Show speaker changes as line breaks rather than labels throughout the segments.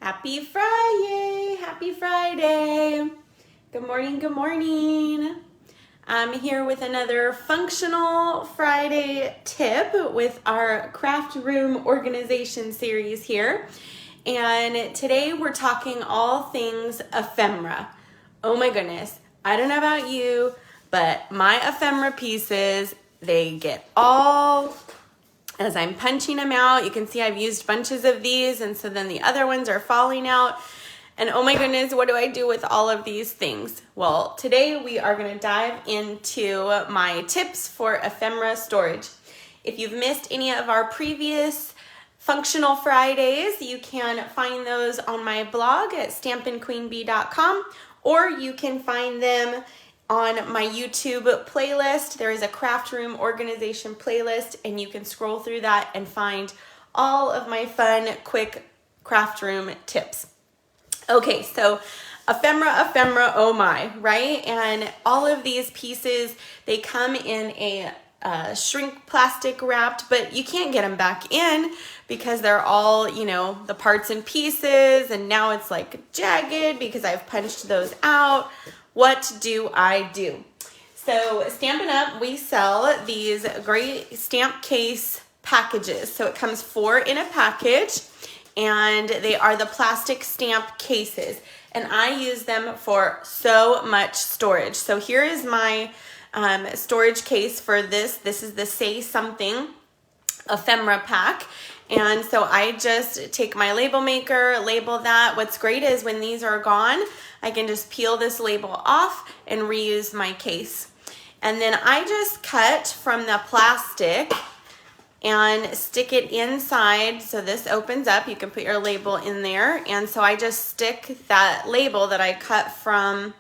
Happy FriYay! Happy Friday! Good morning, good morning. I'm here with another Functional Friday tip with our craft room organization series here. And today we're talking all things ephemera. Oh my goodness, I don't know about you, but my ephemera pieces, they get all, as I'm punching them out, you can see I've used bunches of these, and so then the other ones are falling out. And oh my goodness, what do I do with all of these things? Well, today we are going to dive into my tips for ephemera storage. If you've missed any of our previous Functional Fridays, you can find those on my blog at stampinqueenbee.com, or you can find them on my YouTube playlist. There is a craft room organization playlist, and you can scroll through that and find all of my fun, quick craft room tips. Okay, so ephemera, oh my, right? And all of these pieces, they come in a shrink plastic wrapped, but you can't get them back in because they're all, you know, the parts and pieces, and now it's like jagged because I've punched those out. What do I do? So Stampin Up, we sell these great stamp case packages. So it comes 4 in a package, and they are the plastic stamp cases. And I use them for so much storage. So here is my storage case for this. This is the Say Something ephemera pack. And so I just take my label maker, label that. What's great is when these are gone, I can just peel this label off and reuse my case. And then I just cut from the plastic and stick it inside. So this opens up, you can put your label in there. And so I just stick that label that I cut from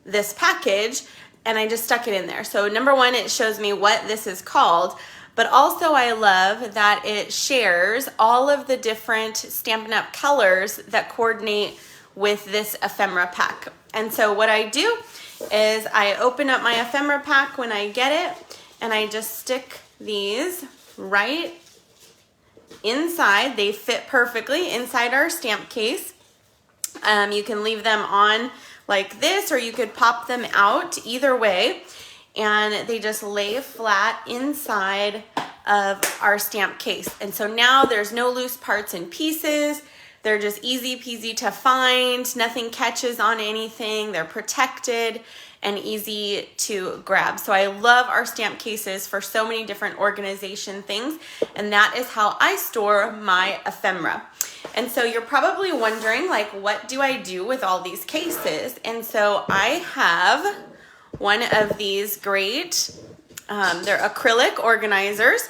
this package, and I just stuck it in there. So number one, it shows me what this is called, but also I love that it shares all of the different Stampin' Up colors that coordinate with this ephemera pack. And so what I do is I open up my ephemera pack when I get it, and I just stick these right inside. They fit perfectly inside our stamp case. You can leave them on like this, or you could pop them out, either way. And they just lay flat inside of our stamp case. And so now there's no loose parts and pieces. They're just easy peasy to find. Nothing catches on anything. They're protected and easy to grab. So I love our stamp cases for so many different organization things. And that is how I store my ephemera. And so you're probably wondering, like, what do I do with all these cases? And so I have one of these great, they're acrylic organizers.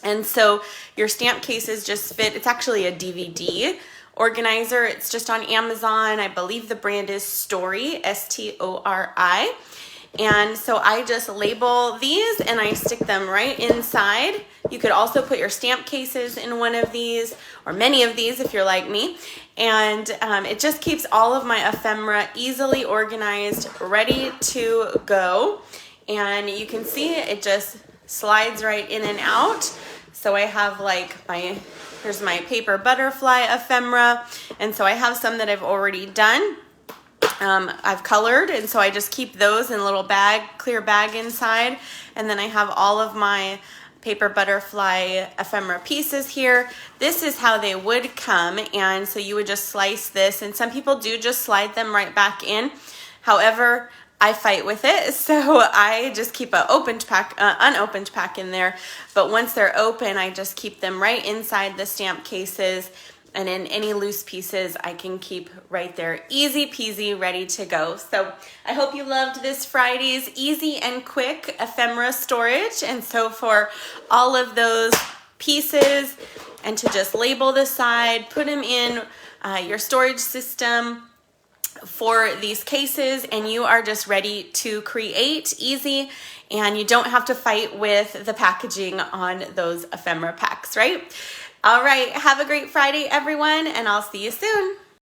And so your stamp cases just fit, it's actually a DVD organizer. It's just on Amazon. I believe the brand is Story, S-T-O-R-I. And so I just label these and I stick them right inside. You could also put your stamp cases in one of these, or many of these if you're like me. And it just keeps all of my ephemera easily organized, ready to go. And you can see it just slides right in and out. So I have like here's my paper butterfly ephemera. And so I have some that I've already done. I've colored, and so I just keep those in a little bag, clear bag inside. And then I have all of my paper butterfly ephemera pieces here. This is how they would come, and so you would just slice this, and some people do just slide them right back in. However, I fight with it, so I just keep an unopened pack in there. But once they're open, I just keep them right inside the stamp cases, and in any loose pieces I can keep right there, easy peasy, ready to go. So I hope you loved this Friday's easy and quick ephemera storage. And so for all of those pieces, and to just label the side, put them in your storage system for these cases, and you are just ready to create easy, and you don't have to fight with the packaging on those ephemera packs, right? All right, have a great Friday, everyone, and I'll see you soon.